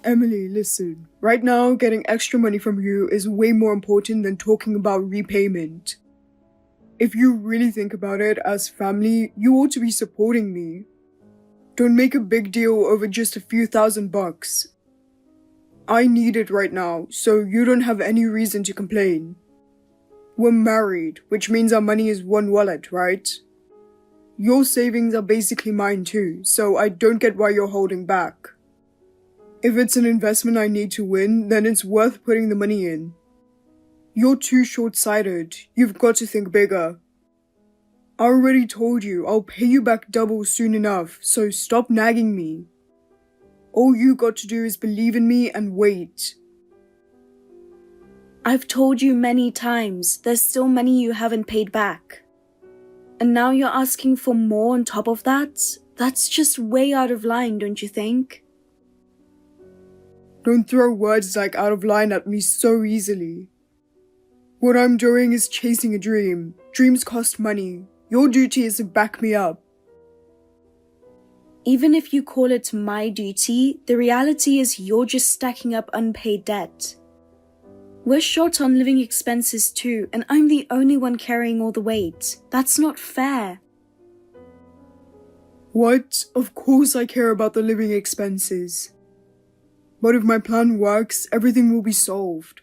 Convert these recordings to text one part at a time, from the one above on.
Emily, listen. Right now, getting extra money from you is way more important than talking about repayment. If you really think about it, as family, you ought to be supporting me. Don't make a big deal over just a few $1,000. I need it right now, so you don't have any reason to complain. We're married, which means our money is one wallet, right? Your savings are basically mine too, so I don't get why you're holding back. If it's an investment I need to win, then it's worth putting the money in. You're too short-sighted. You've got to think bigger. I already told you I'll pay you back double soon enough, so stop nagging me. All you got to do is believe in me and wait. I've told you many times, there's still money you haven't paid back. And now you're asking for more on top of that? That's just way out of line, don't you think? Don't throw words like out of line at me so easily. What I'm doing is chasing a dream. Dreams cost money. Your duty is to back me up. Even if you call it my duty, the reality is you're just stacking up unpaid debt. We're short on living expenses too, and I'm the only one carrying all the weight. That's not fair. What? Of course I care about the living expenses. But if my plan works, everything will be solved.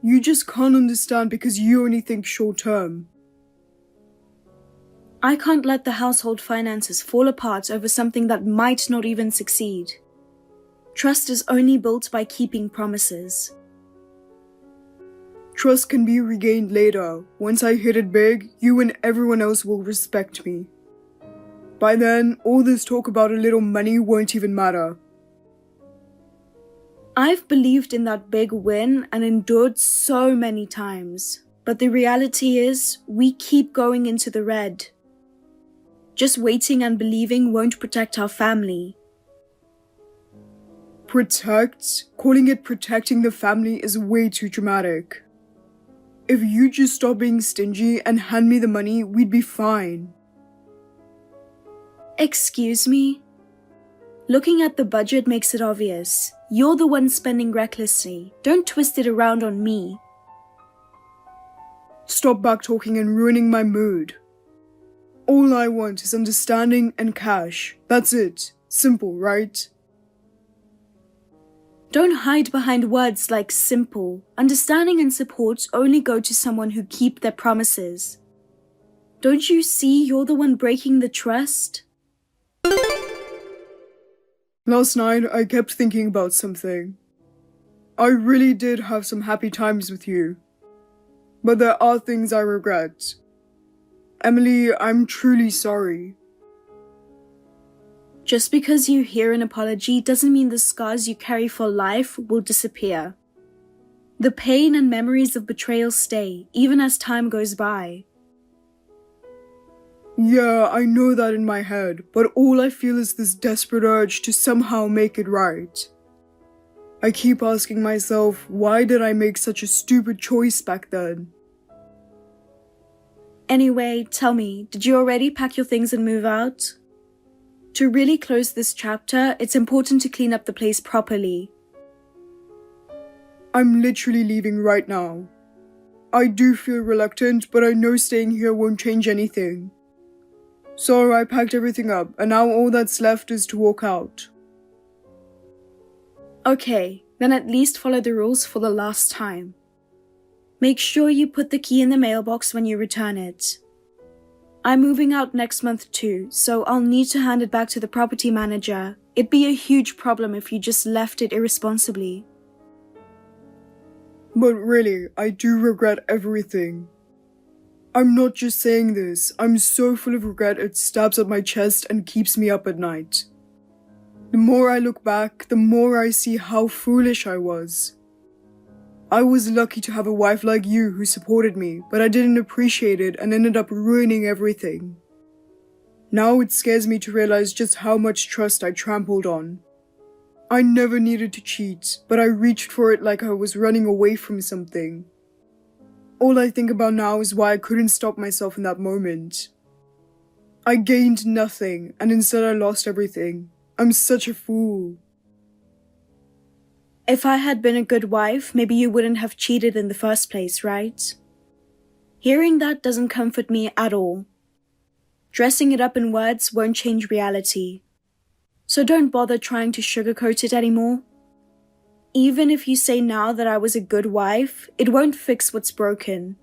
You just can't understand because you only think short term. I can't let the household finances fall apart over something that might not even succeed. Trust is only built by keeping promises. Trust can be regained later. Once I hit it big, you and everyone else will respect me. By then, all this talk about a little money won't even matter. I've believed in that big win and endured so many times. But the reality is, we keep going into the red. Just waiting and believing won't protect our family. Protect? Calling it protecting the family is way too dramatic. If you just stop being stingy and hand me the money, we'd be fine. Excuse me? Looking at the budget makes it obvious. You're the one spending recklessly. Don't twist it around on me. Stop back-talking and ruining my mood. All I want is understanding and cash. That's it. Simple, right? Don't hide behind words like simple. Understanding and support only go to someone who keep their promises. Don't you see you're the one breaking the trust? Last night, I kept thinking about something. I really did have some happy times with you. But there are things I regret. Emily, I'm truly sorry. Just because you hear an apology doesn't mean the scars you carry for life will disappear. The pain and memories of betrayal stay, even as time goes by. Yeah, I know that in my head, but all I feel is this desperate urge to somehow make it right. I keep asking myself, why did I make such a stupid choice back then? Anyway, tell me, did you already pack your things and move out? To really close this chapter, it's important to clean up the place properly. I'm literally leaving right now. I do feel reluctant, but I know staying here won't change anything. So I packed everything up, and now all that's left is to walk out. Okay, then at least follow the rules for the last time. Make sure you put the key in the mailbox when you return it. I'm moving out next month too, so I'll need to hand it back to the property manager. It'd be a huge problem if you just left it irresponsibly. But really, I do regret everything. I'm not just saying this, I'm so full of regret it stabs at my chest and keeps me up at night. The more I look back, the more I see how foolish I was. I was lucky to have a wife like you who supported me, but I didn't appreciate it and ended up ruining everything. Now it scares me to realize just how much trust I trampled on. I never needed to cheat, but I reached for it like I was running away from something. All I think about now is why I couldn't stop myself in that moment. I gained nothing, and instead I lost everything. I'm such a fool. If I had been a good wife, maybe you wouldn't have cheated in the first place, right? Hearing that doesn't comfort me at all. Dressing it up in words won't change reality. So don't bother trying to sugarcoat it anymore. Even if you say now that I was a good wife, it won't fix what's broken.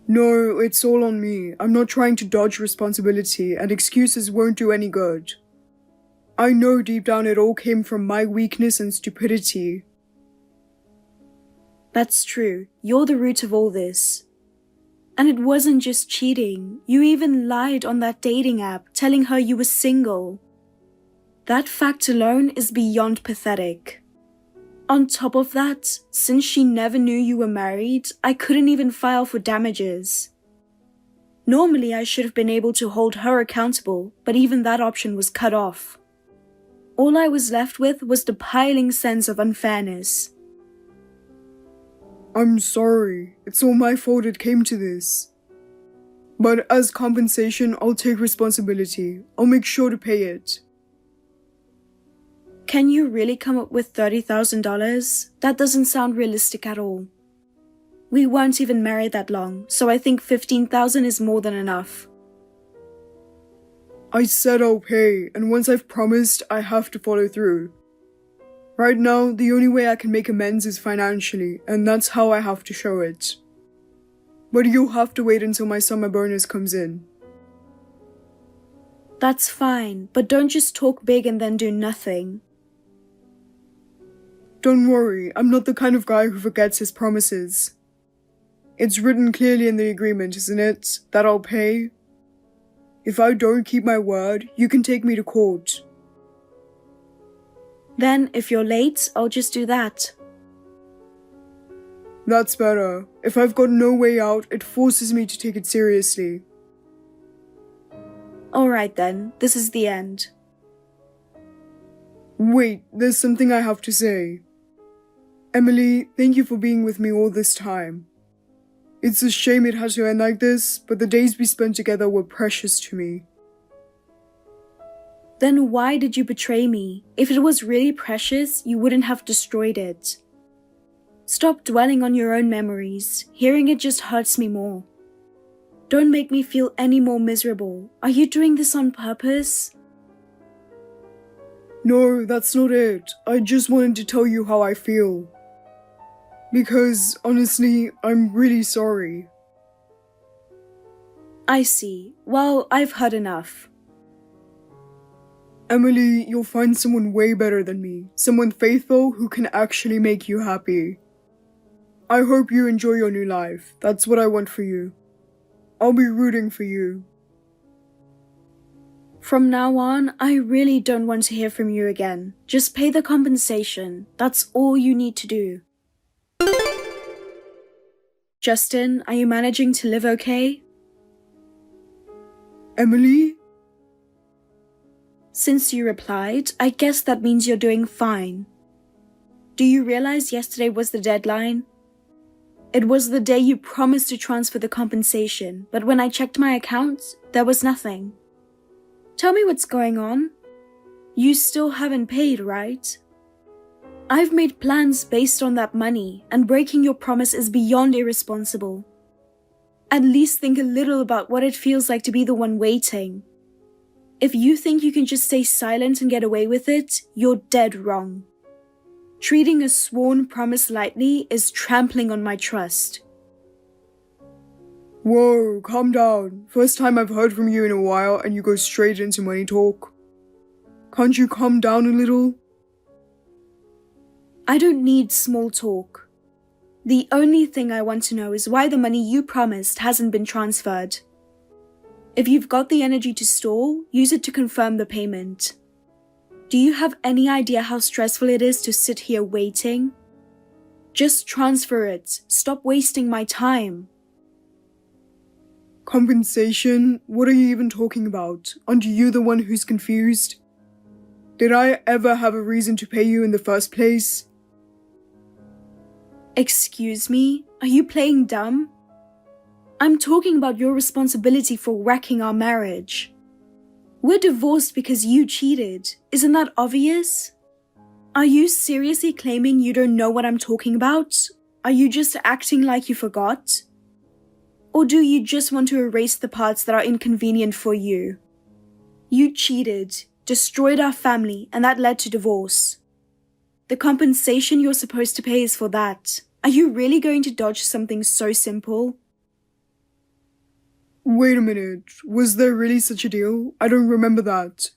No, it's all on me. I'm not trying to dodge responsibility, and excuses won't do any good. I know deep down it all came from my weakness and stupidity. That's true. You're the root of all this. And it wasn't just cheating. You even lied on that dating app, telling her you were single. That fact alone is beyond pathetic. On top of that, since she never knew you were married, I couldn't even file for damages. Normally, I should have been able to hold her accountable, but even that option was cut off. All I was left with was the piling sense of unfairness. I'm sorry. It's all my fault it came to this. But as compensation, I'll take responsibility. I'll make sure to pay it. Can you really come up with $30,000? That doesn't sound realistic at all. We weren't even married that long, so I think $15,000 is more than enough. I said I'll pay, and once I've promised, I have to follow through. Right now, the only way I can make amends is financially, and that's how I have to show it. But you'll have to wait until my summer bonus comes in. That's fine, but don't just talk big and then do nothing. Don't worry, I'm not the kind of guy who forgets his promises. It's written clearly in the agreement, isn't it, that I'll pay? If I don't keep my word, you can take me to court. Then, if you're late, I'll just do that. That's better. If I've got no way out, it forces me to take it seriously. Alright then, this is the end. Wait, there's something I have to say. Emily, thank you for being with me all this time. It's a shame it had to end like this, but the days we spent together were precious to me. Then why did you betray me? If it was really precious, you wouldn't have destroyed it. Stop dwelling on your own memories. Hearing it just hurts me more. Don't make me feel any more miserable. Are you doing this on purpose? No, that's not it. I just wanted to tell you how I feel. Because, honestly, I'm really sorry. I see. Well, I've heard enough. Emily, you'll find someone way better than me. Someone faithful who can actually make you happy. I hope you enjoy your new life. That's what I want for you. I'll be rooting for you. From now on, I really don't want to hear from you again. Just pay the compensation. That's all you need to do. Justin, are you managing to live okay? Emily? Since you replied, I guess that means you're doing fine. Do you realize yesterday was the deadline? It was the day you promised to transfer the compensation, but when I checked my account, there was nothing. Tell me what's going on. You still haven't paid, right? I've made plans based on that money, and breaking your promise is beyond irresponsible. At least think a little about what it feels like to be the one waiting. If you think you can just stay silent and get away with it, you're dead wrong. Treating a sworn promise lightly is trampling on my trust. Whoa, calm down. First time I've heard from you in a while and you go straight into money talk. Can't you calm down a little? I don't need small talk. The only thing I want to know is why the money you promised hasn't been transferred. If you've got the energy to stall, use it to confirm the payment. Do you have any idea how stressful it is to sit here waiting? Just transfer it. Stop wasting my time. Compensation? What are you even talking about? Aren't you the one who's confused? Did I ever have a reason to pay you in the first place? Excuse me? Are you playing dumb? I'm talking about your responsibility for wrecking our marriage. We're divorced because you cheated. Isn't that obvious? Are you seriously claiming you don't know what I'm talking about? Are you just acting like you forgot? Or do you just want to erase the parts that are inconvenient for you? You cheated, destroyed our family, and that led to divorce. The compensation you're supposed to pay is for that. Are you really going to dodge something so simple? Wait a minute, was there really such a deal? I don't remember that.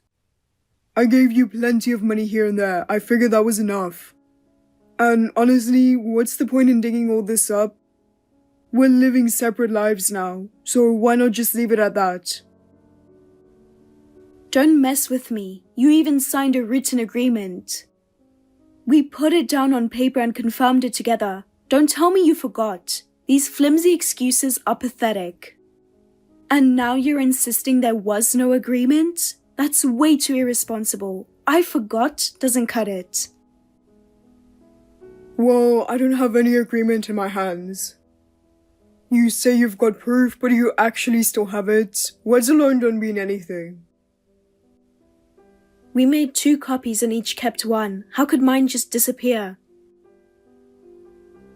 I gave you plenty of money here and there. I figured that was enough. And honestly, what's the point in digging all this up? We're living separate lives now, so why not just leave it at that? Don't mess with me. You even signed a written agreement. We put it down on paper and confirmed it together. Don't tell me you forgot. These flimsy excuses are pathetic. And now you're insisting there was no agreement? That's way too irresponsible. I forgot doesn't cut it. Well, I don't have any agreement in my hands. You say you've got proof, but you actually still have it. Words alone don't mean anything. We made 2 copies and each kept one. How could mine just disappear?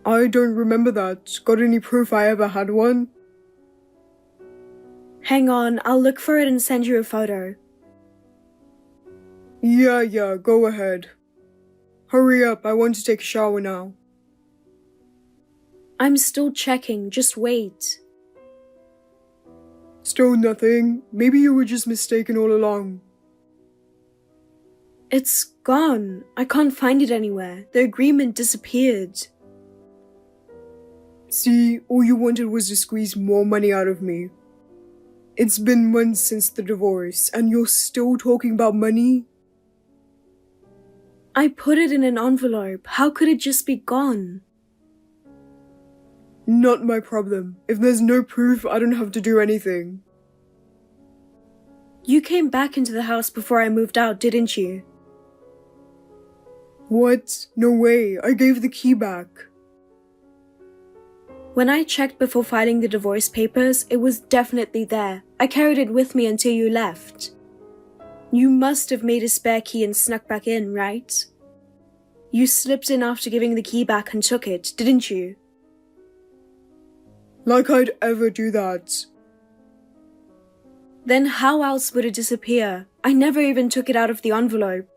I don't remember that. Got any proof I ever had one? Hang on, I'll look for it and send you a photo. Yeah, go ahead. Hurry up, I want to take a shower now. I'm still checking, just wait. Still nothing. Maybe you were just mistaken all along. It's gone. I can't find it anywhere. The agreement disappeared. See, all you wanted was to squeeze more money out of me. It's been months since the divorce, and you're still talking about money? I put it in an envelope. How could it just be gone? Not my problem. If there's no proof, I don't have to do anything. You came back into the house before I moved out, didn't you? What? No way. I gave the key back. When I checked before filing the divorce papers, it was definitely there. I carried it with me until you left. You must have made a spare key and snuck back in, right? You slipped in after giving the key back and took it, didn't you? Like I'd ever do that. Then how else would it disappear? I never even took it out of the envelope.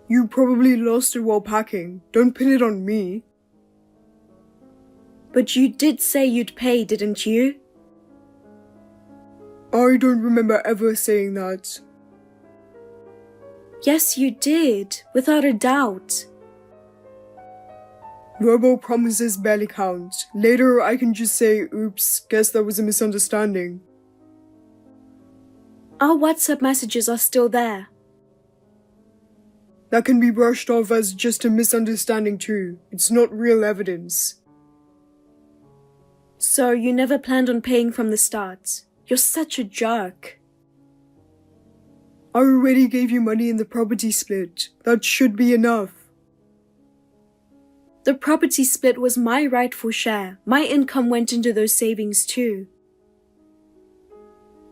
You probably lost it while packing. Don't pin it on me. But you did say you'd pay, didn't you? I don't remember ever saying that. Yes, you did, without a doubt. Verbal promises barely count. Later, I can just say, oops, guess that was a misunderstanding. Our WhatsApp messages are still there. That can be brushed off as just a misunderstanding too. It's not real evidence. So you never planned on paying from the start. You're such a jerk. I already gave you money in the property split. That should be enough. The property split was my rightful share. My income went into those savings too.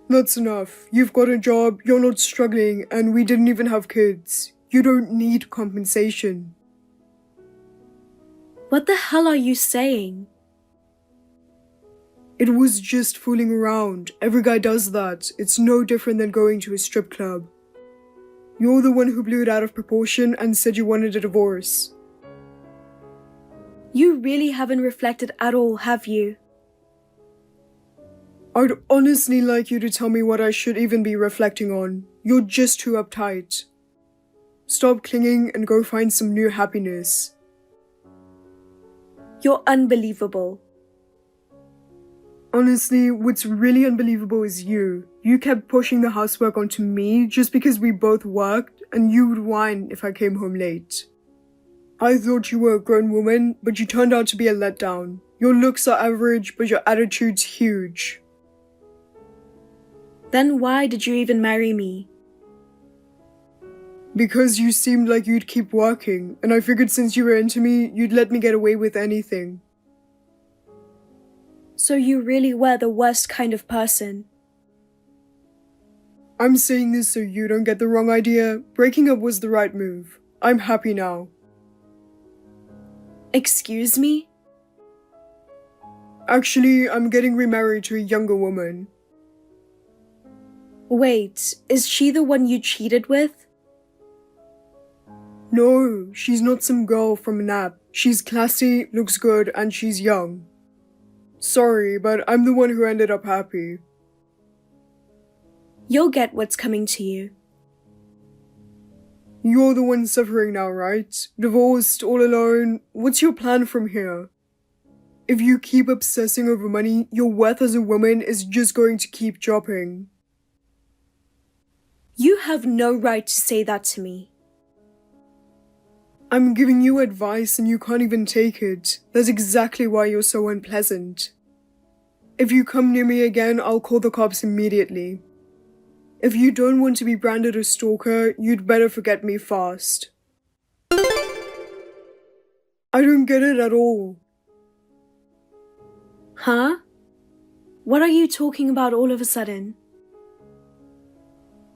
That's enough. You've got a job, you're not struggling, and we didn't even have kids. You don't need compensation. What the hell are you saying? It was just fooling around. Every guy does that. It's no different than going to a strip club. You're the one who blew it out of proportion and said you wanted a divorce. You really haven't reflected at all, have you? I'd honestly like you to tell me what I should even be reflecting on. You're just too uptight. Stop clinging and go find some new happiness. You're unbelievable. Honestly, what's really unbelievable is you. You kept pushing the housework onto me just because we both worked, and you would whine if I came home late. I thought you were a grown woman, but you turned out to be a letdown. Your looks are average, but your attitude's huge. Then why did you even marry me? Because you seemed like you'd keep working, and I figured since you were into me, you'd let me get away with anything. So you really were the worst kind of person. I'm saying this so you don't get the wrong idea. Breaking up was the right move. I'm happy now. Excuse me? Actually, I'm getting remarried to a younger woman. Wait, is she the one you cheated with? No, she's not some girl from an app. She's classy, looks good, and she's young. Sorry, but I'm the one who ended up happy. You'll get what's coming to you. You're the one suffering now, right? Divorced, all alone. What's your plan from here? If you keep obsessing over money, your worth as a woman is just going to keep dropping. You have no right to say that to me. I'm giving you advice and you can't even take it. That's exactly why you're so unpleasant. If you come near me again, I'll call the cops immediately. If you don't want to be branded a stalker, you'd better forget me fast. I don't get it at all. Huh? What are you talking about all of a sudden?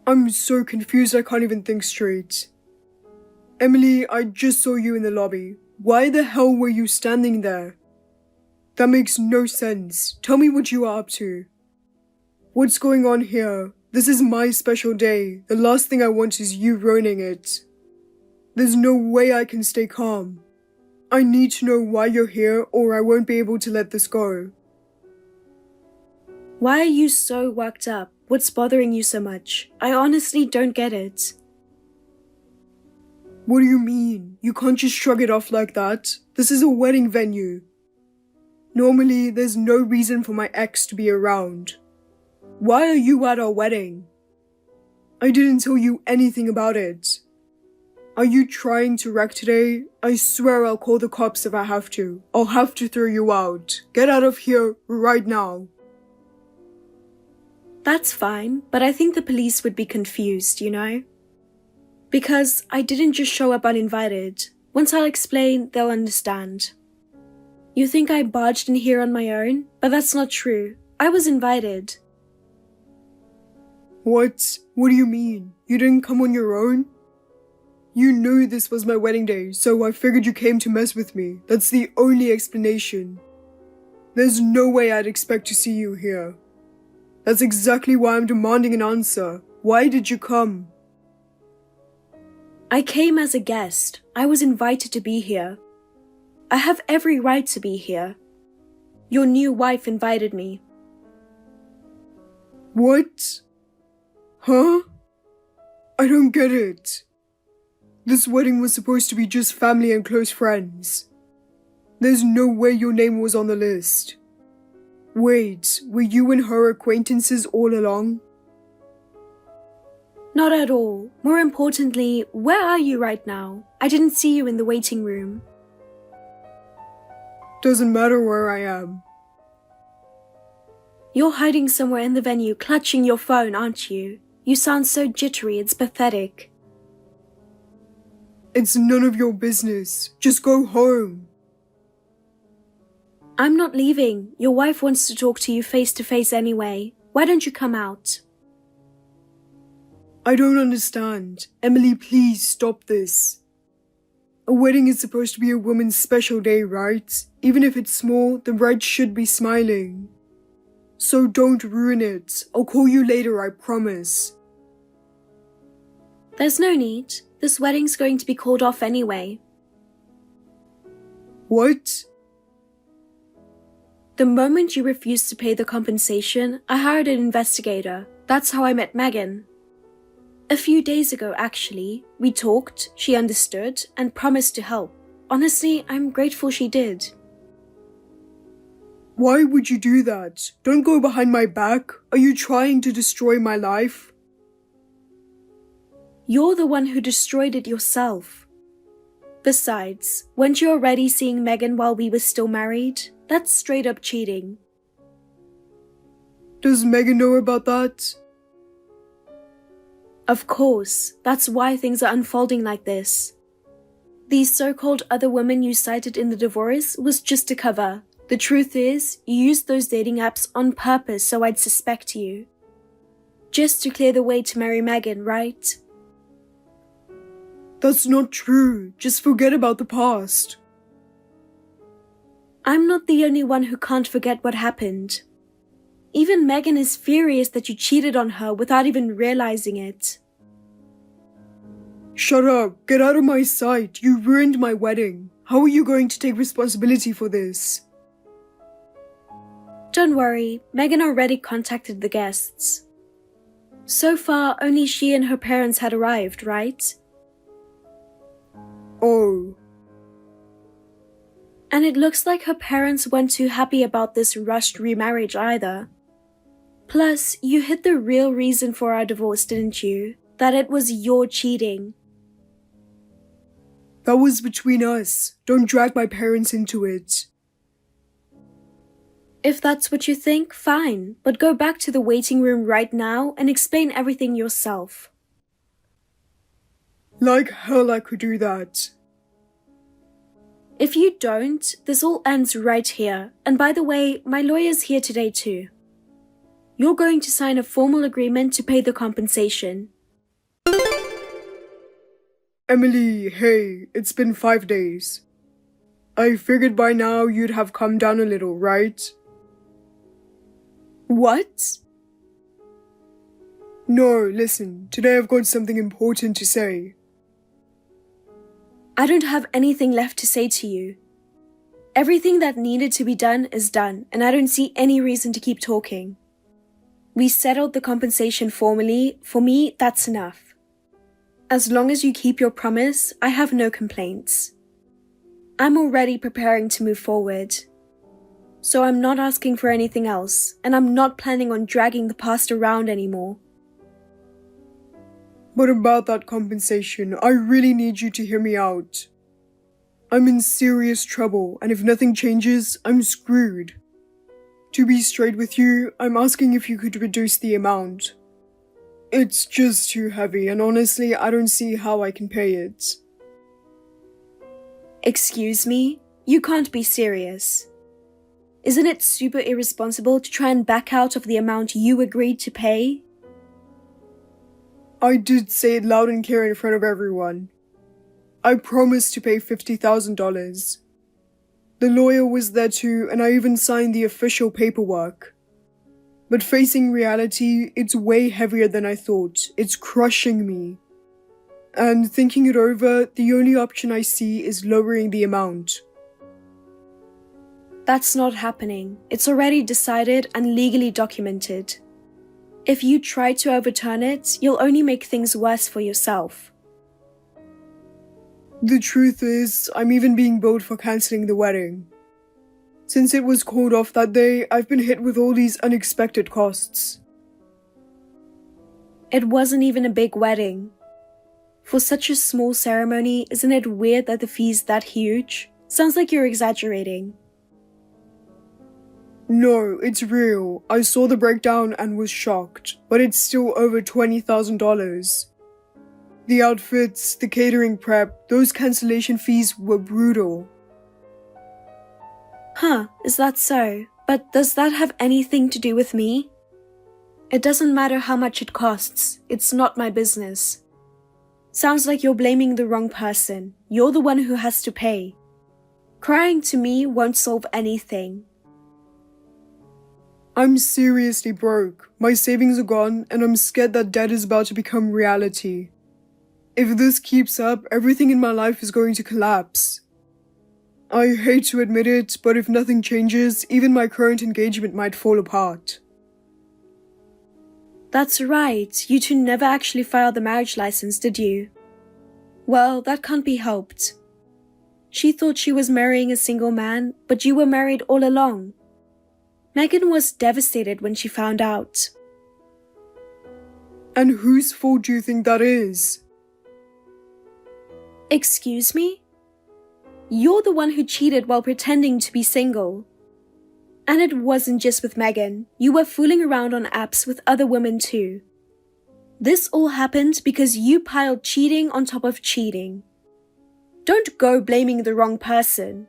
I'm so confused I can't even think straight. Emily, I just saw you in the lobby. Why the hell were you standing there? That makes no sense. Tell me what you are up to. What's going on here? This is my special day. The last thing I want is you ruining it. There's no way I can stay calm. I need to know why you're here or I won't be able to let this go. Why are you so worked up? What's bothering you so much? I honestly don't get it. What do you mean? You can't just shrug it off like that. This is a wedding venue. Normally, there's no reason for my ex to be around. Why are you at our wedding? I didn't tell you anything about it. Are you trying to wreck today? I swear I'll call the cops if I have to. I'll have to throw you out. Get out of here right now. That's fine, but I think the police would be confused, you know? Because I didn't just show up uninvited. Once I'll explain, they'll understand. You think I barged in here on my own? But that's not true. I was invited. What? What do you mean? You didn't come on your own? You knew this was my wedding day, so I figured you came to mess with me. That's the only explanation. There's no way I'd expect to see you here. That's exactly why I'm demanding an answer. Why did you come? I came as a guest. I was invited to be here. I have every right to be here. Your new wife invited me. What? Huh? I don't get it. This wedding was supposed to be just family and close friends. There's no way your name was on the list. Wait, were you and her acquaintances all along? Not at all. More importantly, where are you right now? I didn't see you in the waiting room. Doesn't matter where I am. You're hiding somewhere in the venue, clutching your phone, aren't you? You sound so jittery, it's pathetic. It's none of your business. Just go home. I'm not leaving. Your wife wants to talk to you face to face anyway. Why don't you come out? I don't understand. Emily, please stop this. A wedding is supposed to be a woman's special day, right? Even if it's small, the bride should be smiling. So don't ruin it. I'll call you later, I promise. There's no need. This wedding's going to be called off anyway. What? The moment you refused to pay the compensation, I hired an investigator. That's how I met Megan. A few days ago, actually, we talked, she understood, and promised to help. Honestly, I'm grateful she did. Why would you do that? Don't go behind my back. Are you trying to destroy my life? You're the one who destroyed it yourself. Besides, weren't you already seeing Megan while we were still married? That's straight up cheating. Does Megan know about that? Of course, that's why things are unfolding like this. These so-called other women you cited in the divorce was just a cover. The truth is, you used those dating apps on purpose so I'd suspect you. just to clear the way to marry Megan, right? That's not true. Just forget about the past. I'm not the only one who can't forget what happened. Even Megan is furious that you cheated on her without even realizing it. Shut up. Get out of my sight. You ruined my wedding. How are you going to take responsibility for this? Don't worry, Megan already contacted the guests. So far, only she and her parents had arrived, right? Oh. And it looks like her parents weren't too happy about this rushed remarriage either. Plus, you hit the real reason for our divorce, didn't you? That it was your cheating. That was between us. Don't drag my parents into it. If that's what you think, fine, but go back to the waiting room right now and explain everything yourself. Like hell I could do that. If you don't, this all ends right here. And by the way, my lawyer's here today too. You're going to sign a formal agreement to pay the compensation. Emily, hey, it's been 5 days. I figured by now you'd have come down a little, right? What? No, listen, today I've got something important to say. I don't have anything left to say to you. Everything that needed to be done is done, and I don't see any reason to keep talking. We settled the compensation formally. For me, that's enough. As long as you keep your promise, I have no complaints. I'm already preparing to move forward. So I'm not asking for anything else, and I'm not planning on dragging the past around anymore. But about that compensation, I really need you to hear me out. I'm in serious trouble, and if nothing changes, I'm screwed. To be straight with you, I'm asking if you could reduce the amount. It's just too heavy, and honestly, I don't see how I can pay it. Excuse me? You can't be serious. Isn't it super irresponsible to try and back out of the amount you agreed to pay? I did say it loud and clear in front of everyone. I promised to pay $50,000. The lawyer was there too, and I even signed the official paperwork. But facing reality, it's way heavier than I thought. It's crushing me. And thinking it over, the only option I see is lowering the amount. That's not happening. It's already decided and legally documented. If you try to overturn it, you'll only make things worse for yourself. The truth is, I'm even being billed for cancelling the wedding. Since it was called off that day, I've been hit with all these unexpected costs. It wasn't even a big wedding. For such a small ceremony, isn't it weird that the fee's that huge? Sounds like you're exaggerating. No, it's real. I saw the breakdown and was shocked, but it's still over $20,000. The outfits, the catering prep, those cancellation fees were brutal. Huh, is that so? But does that have anything to do with me? It doesn't matter how much it costs. It's not my business. Sounds like you're blaming the wrong person. You're the one who has to pay. Crying to me won't solve anything. I'm seriously broke. My savings are gone, and I'm scared that debt is about to become reality. If this keeps up, everything in my life is going to collapse. I hate to admit it, but if nothing changes, even my current engagement might fall apart. That's right, you two never actually filed the marriage license, did you? Well, that can't be helped. She thought she was marrying a single man, but you were married all along. Megan was devastated when she found out. And whose fault do you think that is? Excuse me? You're the one who cheated while pretending to be single. And it wasn't just with Megan. You were fooling around on apps with other women too. This all happened because you piled cheating on top of cheating. Don't go blaming the wrong person.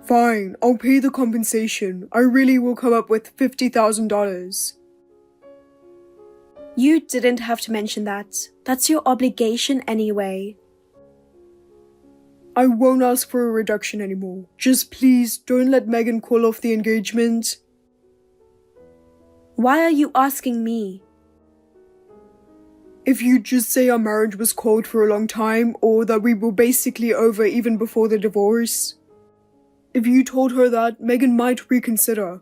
Fine, I'll pay the compensation. I really will come up with $50,000. You didn't have to mention that. That's your obligation anyway. I won't ask for a reduction anymore. Just please don't let Megan call off the engagement. Why are you asking me? If you just say our marriage was cold for a long time, or that we were basically over even before the divorce. If you told her that, Megan might reconsider.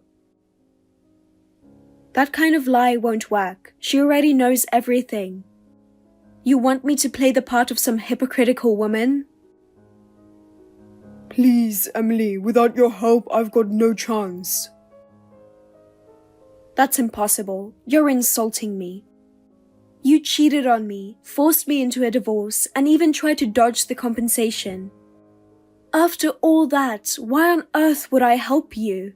That kind of lie won't work. She already knows everything. You want me to play the part of some hypocritical woman? Please, Emily, without your help, I've got no chance. That's impossible. You're insulting me. You cheated on me, forced me into a divorce, and even tried to dodge the compensation. After all that, why on earth would I help you?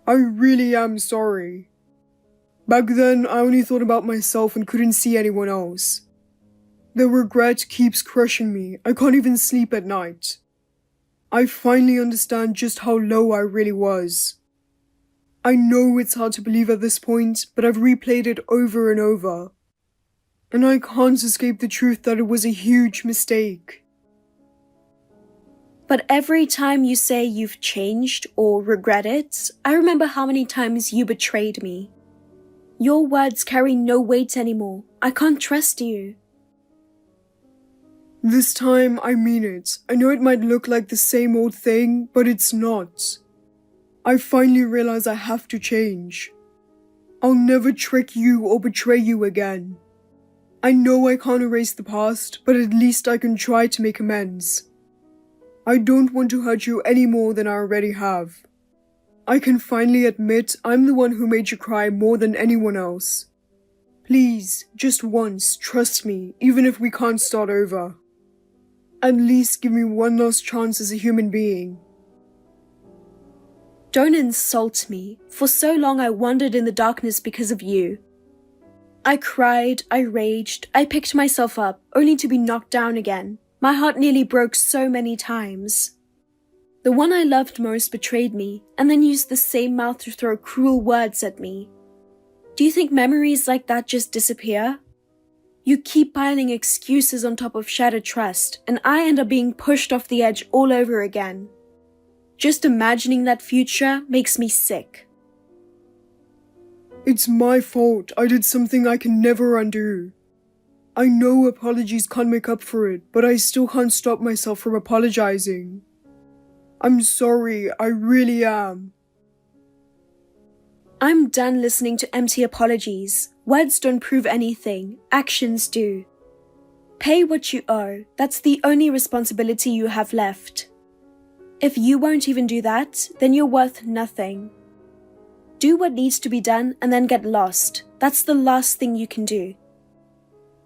I really am sorry. Back then, I only thought about myself and couldn't see anyone else. The regret keeps crushing me. I can't even sleep at night. I finally understand just how low I really was. I know it's hard to believe at this point, but I've replayed it over and over. And I can't escape the truth that it was a huge mistake. But every time you say you've changed or regret it, I remember how many times you betrayed me. Your words carry no weight anymore. I can't trust you. This time, I mean it. I know it might look like the same old thing, but it's not. I finally realize I have to change. I'll never trick you or betray you again. I know I can't erase the past, but at least I can try to make amends. I don't want to hurt you any more than I already have. I can finally admit I'm the one who made you cry more than anyone else. Please, just once, trust me, even if we can't start over. At least give me one last chance as a human being. Don't insult me. For so long I wandered in the darkness because of you. I cried, I raged, I picked myself up, only to be knocked down again. My heart nearly broke so many times. The one I loved most betrayed me, and then used the same mouth to throw cruel words at me. Do you think memories like that just disappear? You keep piling excuses on top of shattered trust, and I end up being pushed off the edge all over again. Just imagining that future makes me sick. It's my fault. I did something I can never undo. I know apologies can't make up for it, but I still can't stop myself from apologizing. I'm sorry, I really am. I'm done listening to empty apologies. Words don't prove anything, actions do. Pay what you owe. That's the only responsibility you have left. If you won't even do that, then you're worth nothing. Do what needs to be done and then get lost. That's the last thing you can do.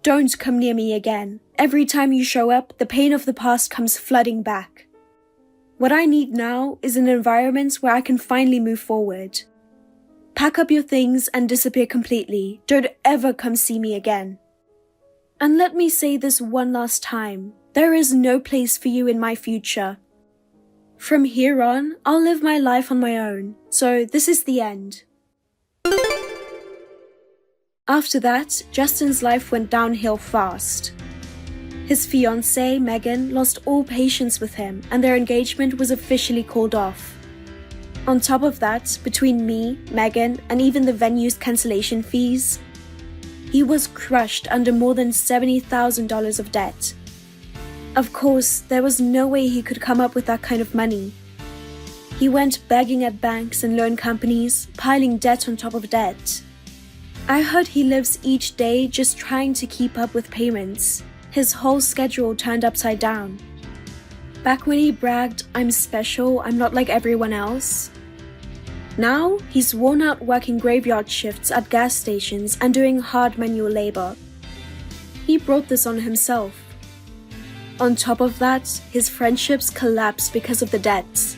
Don't come near me again. Every time you show up, the pain of the past comes flooding back. What I need now is an environment where I can finally move forward. Pack up your things and disappear completely. Don't ever come see me again. And let me say this one last time. There is no place for you in my future. From here on, I'll live my life on my own. So this is the end. After that, Justin's life went downhill fast. His fiancée, Megan, lost all patience with him, and their engagement was officially called off. On top of that, between me, Megan, and even the venue's cancellation fees, he was crushed under more than $70,000 of debt. Of course, there was no way he could come up with that kind of money. He went begging at banks and loan companies, piling debt on top of debt. I heard he lives each day just trying to keep up with payments. His whole schedule turned upside down. Back when he bragged, "I'm special, I'm not like everyone else." Now, he's worn out working graveyard shifts at gas stations and doing hard manual labor. He brought this on himself. On top of that, his friendships collapsed because of the debts.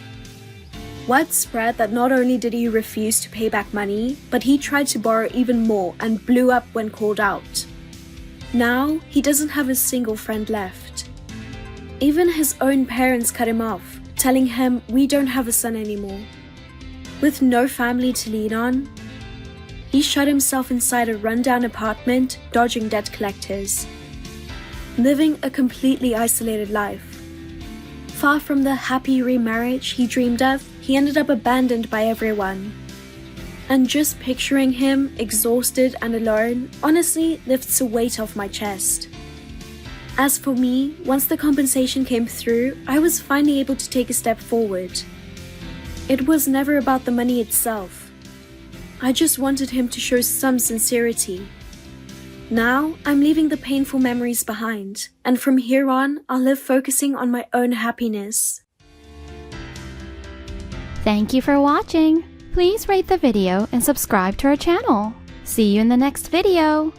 Word spread that not only did he refuse to pay back money, but he tried to borrow even more and blew up when called out. Now, he doesn't have a single friend left. Even his own parents cut him off, telling him we don't have a son anymore. With no family to lean on, he shut himself inside a rundown apartment, dodging debt collectors, living a completely isolated life. Far from the happy remarriage he dreamed of, he ended up abandoned by everyone. And just picturing him, exhausted and alone, honestly lifts a weight off my chest. As for me, once the compensation came through, I was finally able to take a step forward. It was never about the money itself. I just wanted him to show some sincerity. Now, I'm leaving the painful memories behind, and from here on, I'll live focusing on my own happiness. Thank you for watching. Please rate the video and subscribe to our channel. See you in the next video.